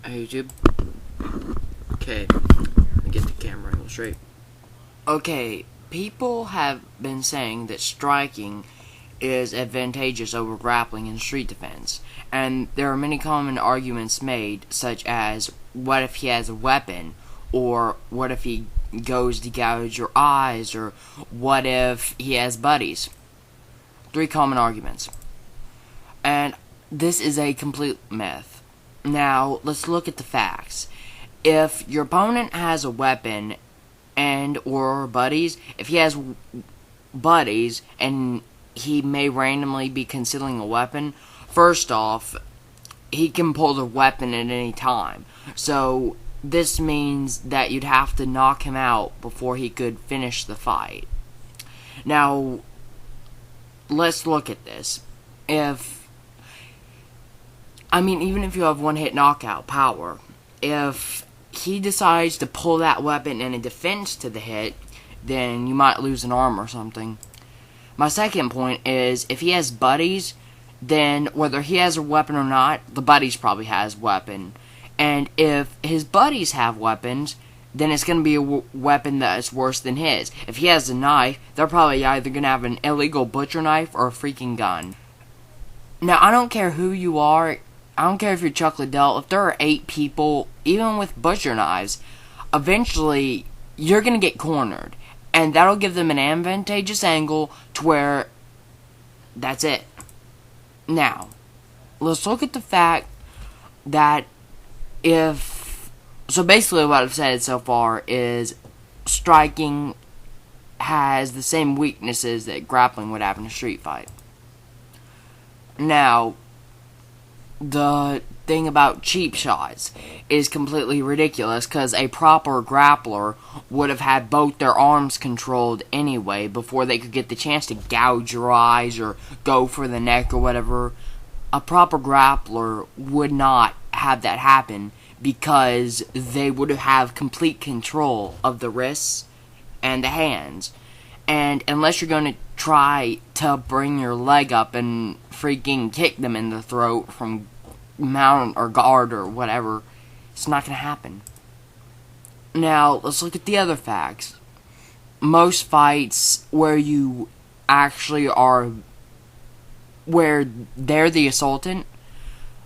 Hey YouTube. Okay, let me get the camera angle straight. Okay, people have been saying that striking is advantageous over grappling in street defense, and there are many common arguments made, such as what if he has a weapon, or what if he goes to gouge your eyes, or what if he has buddies. 3 common arguments. And this is a complete myth. Now, let's look at the facts. If your opponent has a weapon and or buddies, if he has buddies and he may randomly be concealing a weapon, first off, he can pull the weapon at any time. So, this means that you'd have to knock him out before he could finish the fight. Now, let's look at this. Even if you have one-hit knockout power, if he decides to pull that weapon in a defense to the hit, then you might lose an arm or something. My second point is, if he has buddies, then whether he has a weapon or not, the buddies probably has weapon. And if his buddies have weapons, then it's going to be a weapon that's worse than his. If he has a knife, they're probably either going to have an illegal butcher knife or a freaking gun. Now, I don't care who you are. I don't care if you're Chuck Liddell. If there are 8 people, even with butcher knives, eventually you're going to get cornered. And that'll give them an advantageous angle to where that's it. Now, let's look at the fact that so basically what I've said so far is striking has the same weaknesses that grappling would have in a street fight. Now, the thing about cheap shots is completely ridiculous, because a proper grappler would have had both their arms controlled anyway before they could get the chance to gouge your eyes or go for the neck or whatever. A proper grappler would not have that happen, because they would have complete control of the wrists and the hands. And unless you're going to try to bring your leg up and freaking kick them in the throat from mount or guard or whatever, it's not going to happen. Now, let's look at the other facts. Most fights where you actually are, where they're the assaultant,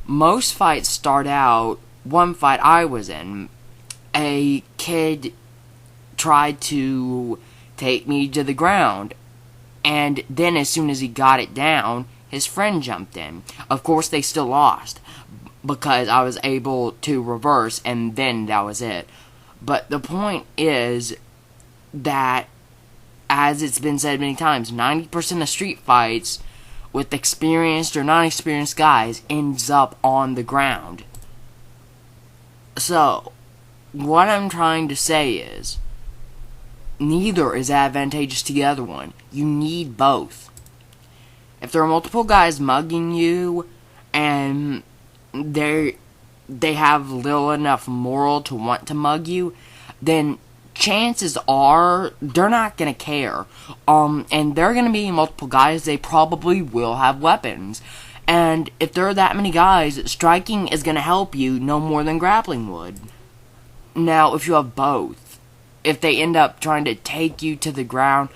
most fights start out, one fight I was in, a kid tried to take me to the ground, and then as soon as he got it down, his friend jumped in. Of course, they still lost, because I was able to reverse, and then that was it. But the point is that, as it's been said many times, 90% of street fights with experienced or non-experienced guys ends up on the ground. So, what I'm trying to say is, neither is advantageous to the other one. You need both. If there are multiple guys mugging you, and they have little enough moral to want to mug you, then chances are they're not going to care. And there are going to be multiple guys, they probably will have weapons. And if there are that many guys, striking is going to help you no more than grappling would. Now, if you have both, if they end up trying to take you to the ground,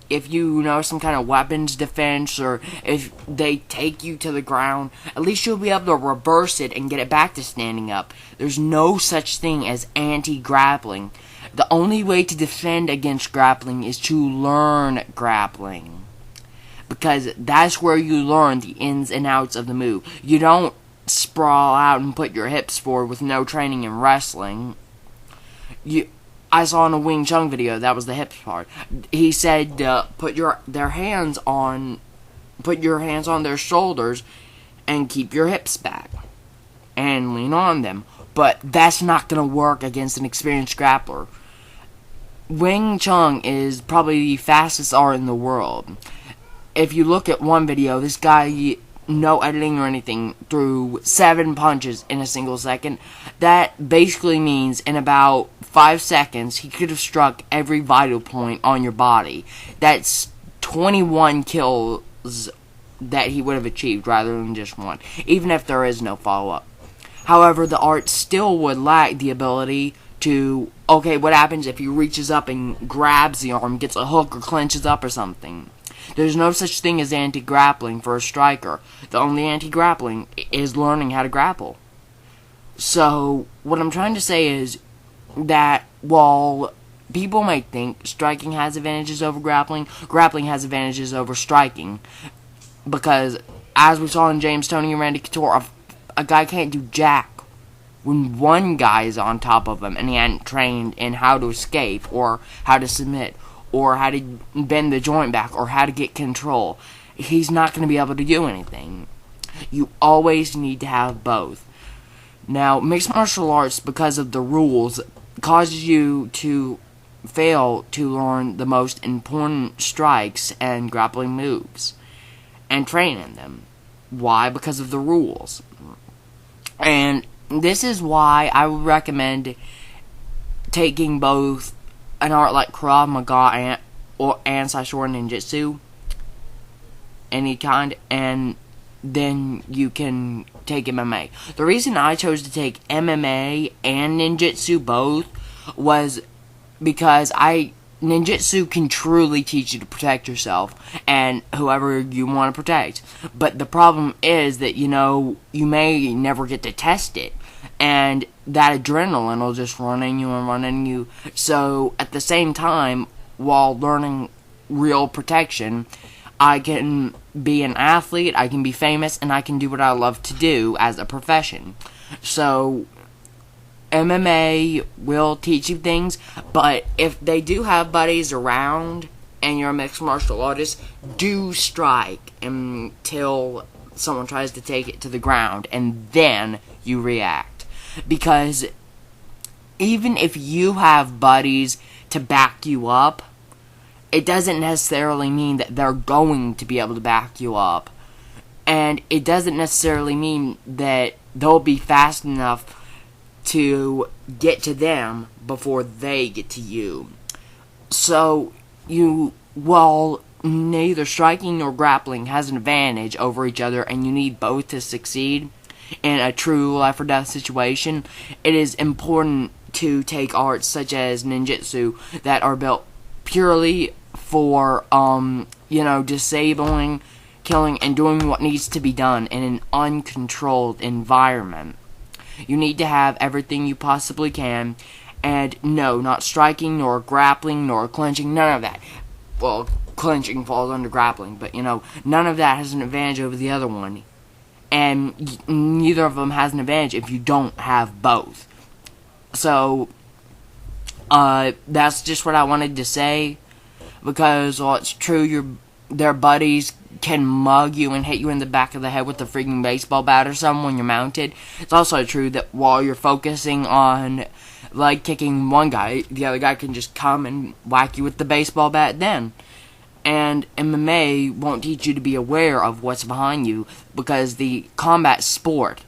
if you know some kind of weapons defense, or if they take you to the ground, at least you'll be able to reverse it and get it back to standing up. There's no such thing as anti-grappling. The only way to defend against grappling is to learn grappling, because that's where you learn the ins and outs of the move. You don't sprawl out and put your hips forward with no training in wrestling. I saw in a Wing Chun video, that was the hips part. He said, put your hands on their shoulders and keep your hips back and lean on them. But that's not going to work against an experienced grappler. Wing Chun is probably the fastest art in the world. If you look at one video, this guy, no editing or anything, threw 7 punches in a single second. That basically means in about 5 seconds, he could have struck every vital point on your body. That's 21 kills that he would have achieved rather than just 1, even if there is no follow-up. However, the art still would lack the ability to, okay, what happens if he reaches up and grabs the arm, gets a hook, or clenches up or something? There's no such thing as anti-grappling for a striker. The only anti-grappling is learning how to grapple. So, what I'm trying to say is that while people might think striking has advantages over grappling, grappling has advantages over striking. Because, as we saw in James Toney and Randy Couture, a guy can't do jack when one guy is on top of him and he hadn't trained in how to escape, or how to submit, or how to bend the joint back, or how to get control. He's not going to be able to do anything. You always need to have both. Now, mixed martial arts, because of the rules, causes you to fail to learn the most important strikes and grappling moves and train in them. Why? Because of the rules. And this is why I would recommend taking both an art like Krav Maga and Saishoro Ninjutsu, any kind, and then you can take MMA. The reason I chose to take MMA and Ninjutsu both was because Ninjutsu can truly teach you to protect yourself and whoever you want to protect. But the problem is that, you may never get to test it. And that adrenaline will just run in you. So, at the same time, while learning real protection, I can be an athlete, I can be famous, and I can do what I love to do as a profession. So, MMA will teach you things, but if they do have buddies around and you're a mixed martial artist, do strike until someone tries to take it to the ground, and then you react. Because even if you have buddies to back you up, it doesn't necessarily mean that they're going to be able to back you up. And it doesn't necessarily mean that they'll be fast enough to get to them before they get to you. So, while neither striking nor grappling has an advantage over each other, and you need both to succeed in a true life or death situation, it is important to take arts such as ninjutsu that are built purely for, disabling, killing, and doing what needs to be done in an uncontrolled environment. You need to have everything you possibly can, and no, not striking, nor grappling, nor clenching, none of that. Well, clenching falls under grappling, but, none of that has an advantage over the other one. And neither of them has an advantage if you don't have both. So, that's just what I wanted to say. Because, while it's true their buddies can mug you and hit you in the back of the head with a freaking baseball bat or something when you're mounted, it's also true that while you're focusing on leg kicking one guy, the other guy can just come and whack you with the baseball bat then. And MMA won't teach you to be aware of what's behind you, because the combat sport,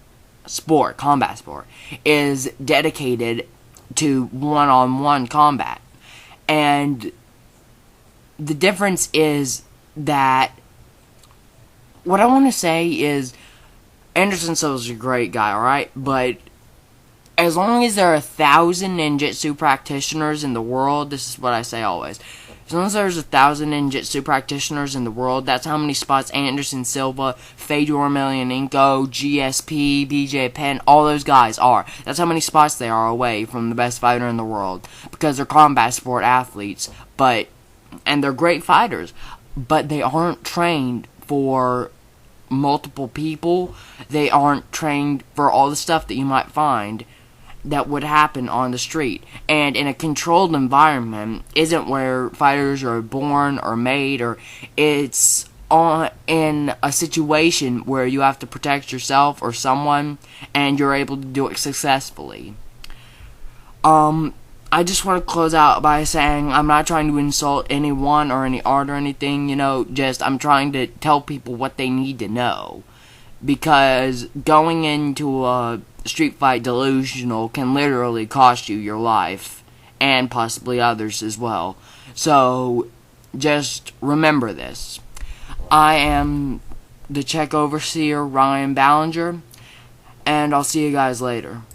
is dedicated to one-on-one combat. And the difference is that, what I want to say is, Anderson Silva's a great guy, alright? But as long as there are 1,000 ninjutsu practitioners in the world, this is what I say always, as long as there's 1,000 ninjutsu practitioners in the world, that's how many spots Anderson Silva, Fedor Emelianenko, GSP, BJ Penn, all those guys are. That's how many spots they are away from the best fighter in the world. Because they're combat sport athletes, and they're great fighters, but they aren't trained for multiple people. They aren't trained for all the stuff that you might find that would happen on the street. And in a controlled environment isn't where fighters are born or made, or it's in a situation where you have to protect yourself or someone, and you're able to do it successfully. I just want to close out by saying I'm not trying to insult anyone or any art or anything, I'm trying to tell people what they need to know. Because going into a street fight delusional can literally cost you your life, and possibly others as well. So, just remember this. I am the Czech overseer, Ryan Ballinger, and I'll see you guys later.